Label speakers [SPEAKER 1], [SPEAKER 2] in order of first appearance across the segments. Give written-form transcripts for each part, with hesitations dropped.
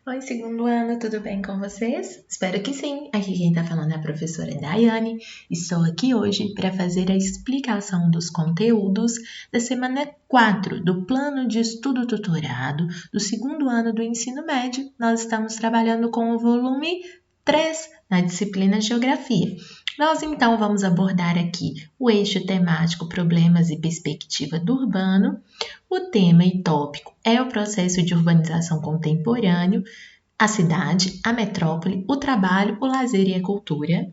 [SPEAKER 1] Oi, segundo ano, tudo bem com vocês? Espero que sim. Aqui quem tá falando é a professora Daiane. Estou aqui hoje para fazer a explicação dos conteúdos da semana 4 do Plano de Estudo Tutorado do segundo ano do ensino médio. Nós estamos trabalhando com o volume 3 na disciplina Geografia. Nós então vamos abordar aqui o eixo temático Problemas e Perspectiva do Urbano. O tema e tópico é o processo de urbanização contemporâneo, a cidade, a metrópole, o trabalho, o lazer e a cultura.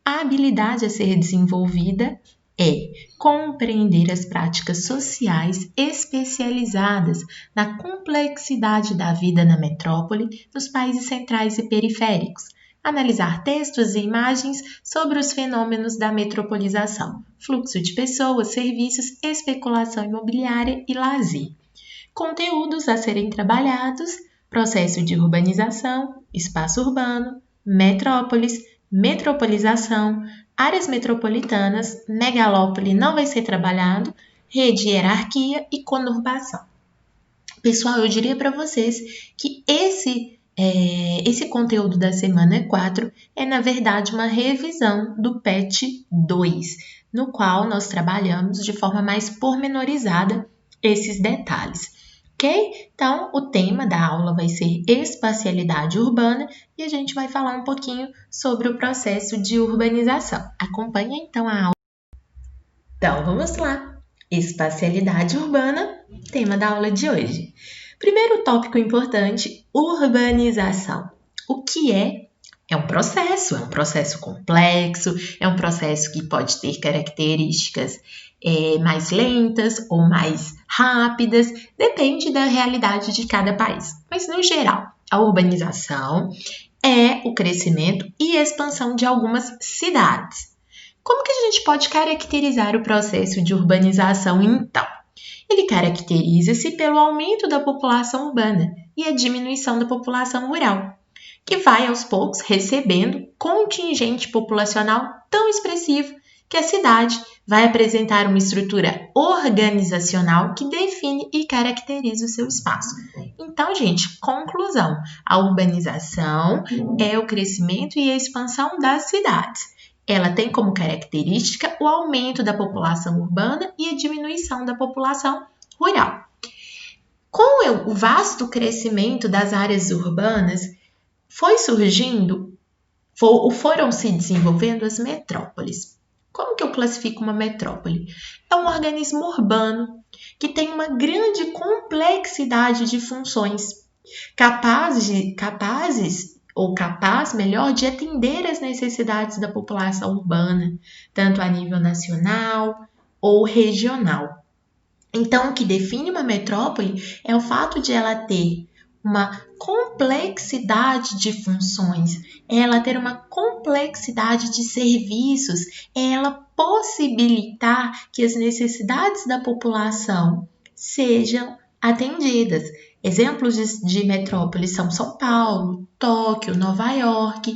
[SPEAKER 1] A habilidade a ser desenvolvida é compreender as práticas sociais especializadas na complexidade da vida na metrópole, nos países centrais e periféricos, analisar textos e imagens sobre os fenômenos da metropolização, fluxo de pessoas, serviços, especulação imobiliária e lazer. Conteúdos a serem trabalhados: processo de urbanização, espaço urbano, metrópoles, metropolização, áreas metropolitanas, megalópole não vai ser trabalhado, rede e hierarquia e conurbação. Pessoal, eu diria para vocês que esse conteúdo da semana 4 é, na verdade, uma revisão do PET 2, no qual nós trabalhamos de forma mais pormenorizada esses detalhes. Ok? Então, o tema da aula vai ser espacialidade urbana e a gente vai falar um pouquinho sobre o processo de urbanização. Acompanhe então a aula. Então, vamos lá. Espacialidade urbana, tema da aula de hoje. Primeiro tópico importante, urbanização. O que é? É um processo complexo, é um processo que pode ter características mais lentas ou mais rápidas, depende da realidade de cada país. Mas, no geral, a urbanização é o crescimento e expansão de algumas cidades. Como que a gente pode caracterizar o processo de urbanização, então? Ele caracteriza-se pelo aumento da população urbana e a diminuição da população rural, que vai aos poucos recebendo contingente populacional tão expressivo que a cidade vai apresentar uma estrutura organizacional que define e caracteriza o seu espaço. Então, gente, conclusão: a urbanização é o crescimento e a expansão das cidades. Ela tem como característica o aumento da população urbana e a diminuição da população rural. Com o vasto crescimento das áreas urbanas, foram se desenvolvendo as metrópoles. Como que eu classifico uma metrópole? É um organismo urbano que tem uma grande complexidade de funções, capaz de atender às necessidades da população urbana, tanto a nível nacional ou regional. Então, o que define uma metrópole é o fato de ela ter uma complexidade de funções, ela ter uma complexidade de serviços, ela possibilitar que as necessidades da população sejam atendidas. Exemplos de metrópoles são São Paulo, Tóquio, Nova York.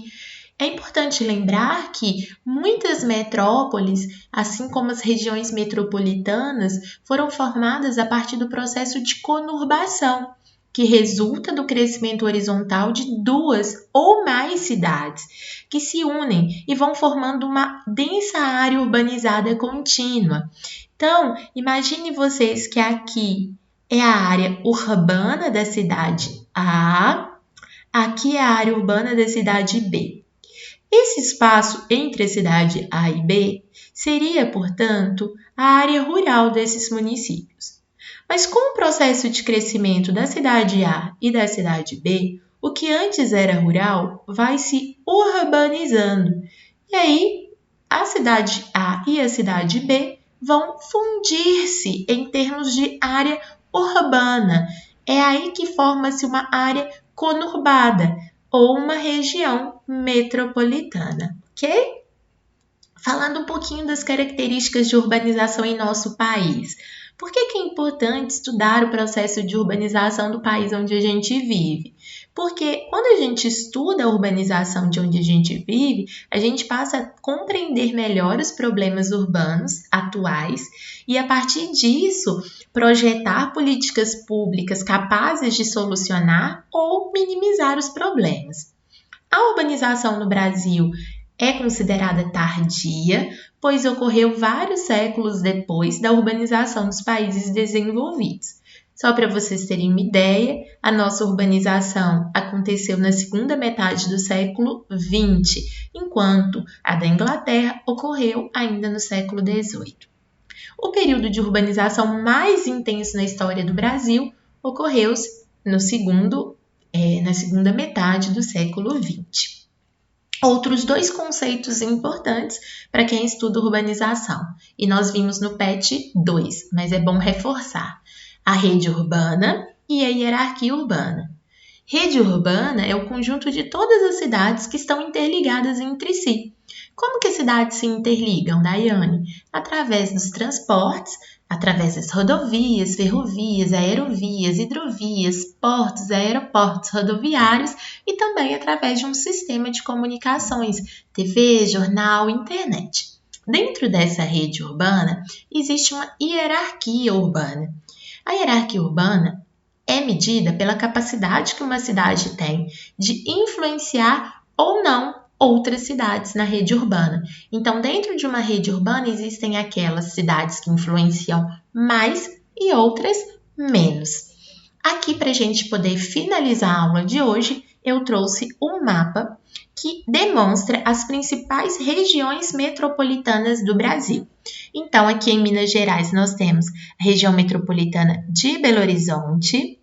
[SPEAKER 1] É importante lembrar que muitas metrópoles, assim como as regiões metropolitanas, foram formadas a partir do processo de conurbação, que resulta do crescimento horizontal de duas ou mais cidades, que se unem e vão formando uma densa área urbanizada contínua. Então, imagine vocês que aqui é a área urbana da cidade A, aqui é a área urbana da cidade B. Esse espaço entre a cidade A e B seria, portanto, a área rural desses municípios. Mas com o processo de crescimento da cidade A e da cidade B, o que antes era rural vai se urbanizando. E aí, a cidade A e a cidade B vão fundir-se em termos de área urbana. É aí que forma-se uma área conurbada ou uma região metropolitana, ok? Falando um pouquinho das características de urbanização em nosso país. Por que é importante estudar o processo de urbanização do país onde a gente vive? Porque quando a gente estuda a urbanização de onde a gente vive, a gente passa a compreender melhor os problemas urbanos atuais e, a partir disso, projetar políticas públicas capazes de solucionar ou minimizar os problemas. A urbanização no Brasil é considerada tardia, pois ocorreu vários séculos depois da urbanização dos países desenvolvidos. Só para vocês terem uma ideia, a nossa urbanização aconteceu na segunda metade do século XX, enquanto a da Inglaterra ocorreu ainda no século XVIII. O período de urbanização mais intenso na história do Brasil ocorreu na segunda metade do século XX. Outros dois conceitos importantes para quem estuda urbanização, e nós vimos no PET 2, mas é bom reforçar: a rede urbana e a hierarquia urbana. Rede urbana é o conjunto de todas as cidades que estão interligadas entre si. Como que as cidades se interligam, Daiane? Através dos transportes, através das rodovias, ferrovias, aerovias, hidrovias, portos, aeroportos, rodoviários e também através de um sistema de comunicações, TV, jornal, internet. Dentro dessa rede urbana, existe uma hierarquia urbana. A hierarquia urbana é medida pela capacidade que uma cidade tem de influenciar ou não outras cidades na rede urbana. Então, dentro de uma rede urbana, existem aquelas cidades que influenciam mais e outras menos. Aqui, para a gente poder finalizar a aula de hoje, eu trouxe um mapa que demonstra as principais regiões metropolitanas do Brasil. Então, aqui em Minas Gerais, nós temos a região metropolitana de Belo Horizonte,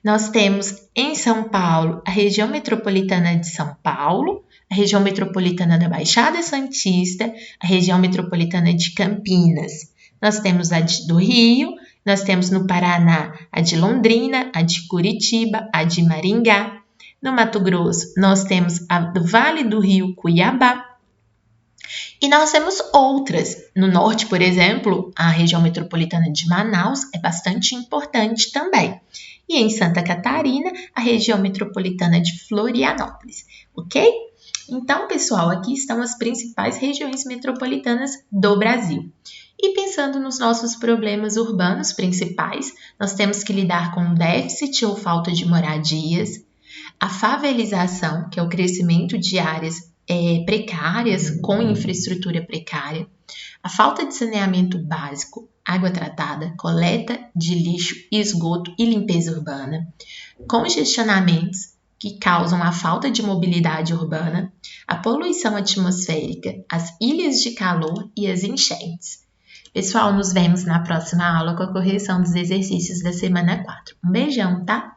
[SPEAKER 1] nós temos em São Paulo a região metropolitana de São Paulo, a região metropolitana da Baixada Santista, a região metropolitana de Campinas. Nós temos a do Rio, nós temos no Paraná a de Londrina, a de Curitiba, a de Maringá. No Mato Grosso, nós temos a do Vale do Rio, Cuiabá. E nós temos outras. No norte, por exemplo, a região metropolitana de Manaus é bastante importante também. E em Santa Catarina, a região metropolitana de Florianópolis, ok? Então, pessoal, aqui estão as principais regiões metropolitanas do Brasil. E pensando nos nossos problemas urbanos principais, nós temos que lidar com o déficit ou falta de moradias, a favelização, que é o crescimento de áreas precárias com infraestrutura precária, a falta de saneamento básico, água tratada, coleta de lixo, esgoto e limpeza urbana, congestionamentos que causam a falta de mobilidade urbana, a poluição atmosférica, as ilhas de calor e as enchentes. Pessoal, nos vemos na próxima aula com a correção dos exercícios da semana 4. Um beijão, tá?